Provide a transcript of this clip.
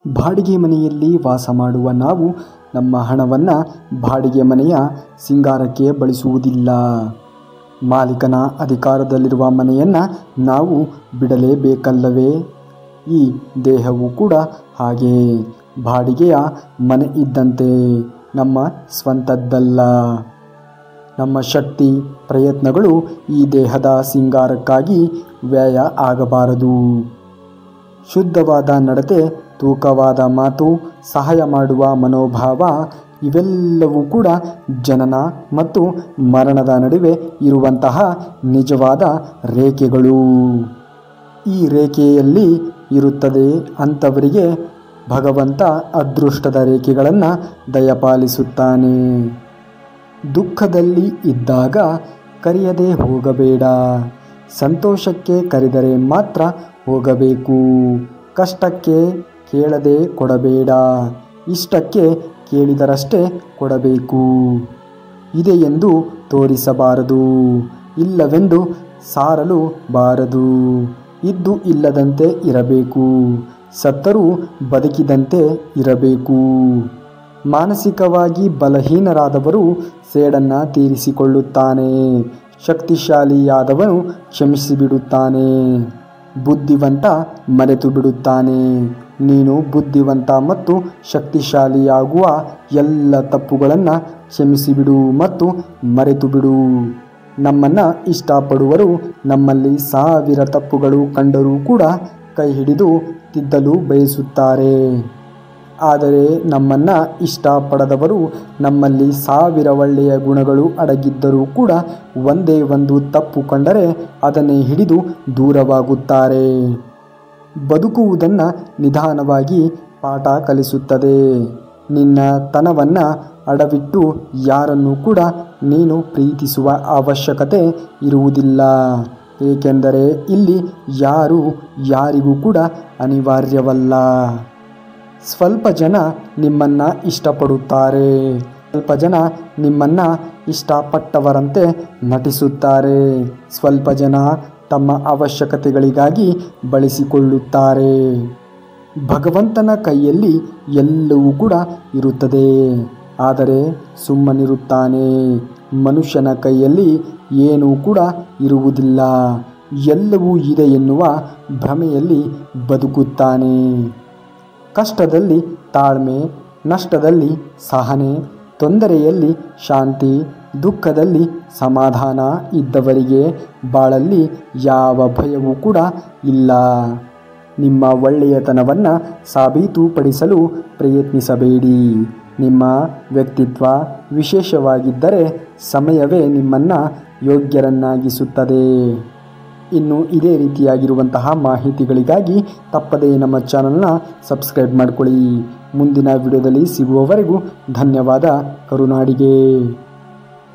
ಬಾಡಿಗೆ ಮನೆಯಲ್ಲಿ ವಾಸ ಮಾಡುವ ನಾವು ನಮ್ಮ ಹಣವನ್ನು ಬಾಡಿಗೆ ಮನೆಯ ಸಿಂಗಾರಕ್ಕೆ ಬಳಸುವುದಿಲ್ಲ. ಮಾಲೀಕನ ಅಧಿಕಾರದಲ್ಲಿರುವ ಮನೆಯನ್ನು ನಾವು ಬಿಡಲೇಬೇಕಲ್ಲವೇ? ಈ ದೇಹವು ಕೂಡ ಹಾಗೆ ಬಾಡಿಗೆಯ ಮನೆ ಇದ್ದಂತೆ, ನಮ್ಮ ಸ್ವಂತದ್ದಲ್ಲ. ನಮ್ಮ ಶಕ್ತಿ ಪ್ರಯತ್ನಗಳು ಈ ದೇಹದ ಸಿಂಗಾರಕ್ಕಾಗಿ ವ್ಯಯ ಆಗಬಾರದು. ಶುದ್ಧವಾದ ನಡತೆ, ತೂಕವಾದ ಮಾತು, ಸಹಾಯ ಮಾಡುವ ಮನೋಭಾವ ಇವೆಲ್ಲವೂ ಕೂಡ ಜನನ ಮತ್ತು ಮರಣದ ನಡುವೆ ಇರುವಂತಹ ನಿಜವಾದ ರೇಖೆಗಳು. ಈ ರೇಖೆಯಲ್ಲಿ ಇರುತ್ತದೆ ಅಂಥವರಿಗೆ ಭಗವಂತ ಅದೃಷ್ಟದ ರೇಖೆಗಳನ್ನು ದಯಪಾಲಿಸುತ್ತಾನೆ. ದುಃಖದಲ್ಲಿ ಇದ್ದಾಗ ಕರೆಯದೆ ಹೋಗಬೇಡ. ಸಂತೋಷಕ್ಕೆ ಕರೆದರೆ ಮಾತ್ರ ಹೋಗಬೇಕು. ಕಷ್ಟಕ್ಕೆ ಕೇಳದೆ ಕೊಡಬೇಡ. ಇಷ್ಟಕ್ಕೆ ಕೇಳಿದರಷ್ಟೇ ಕೊಡಬೇಕು. ಇದೆ ಎಂದು ತೋರಿಸಬಾರದು, ಇಲ್ಲವೆಂದು ಸಾರಲು ಬಾರದು. ಇದ್ದು ಇಲ್ಲದಂತೆ ಇರಬೇಕು, ಸತ್ತರೂ ಬದುಕಿದಂತೆ ಇರಬೇಕು. ಮಾನಸಿಕವಾಗಿ ಬಲಹೀನರಾದವರು ಸೇಡನ್ನು ತೀರಿಸಿಕೊಳ್ಳುತ್ತಾನೆ. ಶಕ್ತಿಶಾಲಿಯಾದವನು ಕ್ಷಮಿಸಿಬಿಡುತ್ತಾನೆ. ಬುದ್ಧಿವಂತ ಮರೆತು ಬಿಡುತ್ತಾನೆ. ನೀನು ಬುದ್ಧಿವಂತ ಮತ್ತು ಶಕ್ತಿಶಾಲಿಯಾಗುವ ಎಲ್ಲ ತಪ್ಪುಗಳನ್ನು ಕ್ಷಮಿಸಿಬಿಡು ಮತ್ತು ಮರೆತು ಬಿಡು. ನಮ್ಮನ್ನು ಇಷ್ಟಪಡುವರು ನಮ್ಮಲ್ಲಿ 1000 ತಪ್ಪುಗಳು ಕಂಡರೂ ಕೂಡ ಕೈ ಹಿಡಿದು ತಿದ್ದಲು ಬಯಸುತ್ತಾರೆ. ಆದರೆ ನಮ್ಮನ್ನು ಇಷ್ಟಪಡದವರು ನಮ್ಮಲ್ಲಿ 1000 ಒಳ್ಳೆಯ ಗುಣಗಳು ಅಡಗಿದ್ದರೂ ಕೂಡ ಒಂದೇ ಒಂದು ತಪ್ಪು ಕಂಡರೆ ಅದನ್ನೇ ಹಿಡಿದು ದೂರವಾಗುತ್ತಾರೆ. ಬದುಕುವುದನ್ನು ನಿಧಾನವಾಗಿ ಪಾಠ ಕಲಿಸುತ್ತದೆ. ನಿನ್ನ ತನವನ್ನು ಅಡವಿಟ್ಟು ಯಾರನ್ನೂ ಕೂಡ ನೀನು ಪ್ರೀತಿಸುವ ಅವಶ್ಯಕತೆ ಇರುವುದಿಲ್ಲ. ಏಕೆಂದರೆ ಇಲ್ಲಿ ಯಾರೂ ಯಾರಿಗೂ ಕೂಡ ಅನಿವಾರ್ಯವಲ್ಲ. ಸ್ವಲ್ಪ ಜನ ನಿಮ್ಮನ್ನು ಇಷ್ಟಪಡುತ್ತಾರೆ. ಸ್ವಲ್ಪ ಜನ ನಿಮ್ಮನ್ನು ಇಷ್ಟಪಟ್ಟವರಂತೆ ನಟಿಸುತ್ತಾರೆ. ಸ್ವಲ್ಪ ಜನ ತಮ್ಮ ಅವಶ್ಯಕತೆಗಳಿಗಾಗಿ ಬಳಸಿಕೊಳ್ಳುತ್ತಾರೆ. ಭಗವಂತನ ಕೈಯಲ್ಲಿ ಎಲ್ಲವೂ ಕೂಡ ಇರುತ್ತದೆ, ಆದರೆ ಸುಮ್ಮನಿರುತ್ತಾನೆ. ಮನುಷ್ಯನ ಕೈಯಲ್ಲಿ ಏನೂ ಕೂಡ ಇರುವುದಿಲ್ಲ. ಎಲ್ಲವೂ ಇದೆ ಎನ್ನುವ ಭ್ರಮೆಯಲ್ಲಿ ಬದುಕುತ್ತಾನೆ. ಕಷ್ಟದಲ್ಲಿ ತಾಳ್ಮೆ, ನಷ್ಟದಲ್ಲಿ ಸಹನೆ, ತೊಂದರೆಯಲ್ಲಿ ಶಾಂತಿ, ದುಃಖದಲ್ಲಿ ಸಮಾಧಾನ ಇದ್ದವರಿಗೆ ಬಾಳಲ್ಲಿ ಯಾವ ಭಯವೂ ಕೂಡ ಇಲ್ಲ. ನಿಮ್ಮ ಒಳ್ಳೆಯತನವನ್ನು ಸಾಬೀತುಪಡಿಸಲು ಪ್ರಯತ್ನಿಸಬೇಡಿ. ನಿಮ್ಮ ವ್ಯಕ್ತಿತ್ವ ವಿಶೇಷವಾಗಿದ್ದರೆ ಸಮಯವೇ ನಿಮ್ಮನ್ನು ಯೋಗ್ಯರನ್ನಾಗಿಸುತ್ತದೆ. ಇನ್ನು ಇದೇ ರೀತಿಯಾಗಿರುವಂತಹ ಮಾಹಿತಿಗಳಿಗಾಗಿ ತಪ್ಪದೇ ನಮ್ಮ ಚಾನಲ್ನ ಸಬ್ಸ್ಕ್ರೈಬ್ ಮಾಡಿಕೊಳ್ಳಿ. ಮುಂದಿನ ವಿಡಿಯೋದಲ್ಲಿ ಸಿಗುವವರೆಗೂ ಧನ್ಯವಾದ. ಕರುನಾಡಿಗೆ.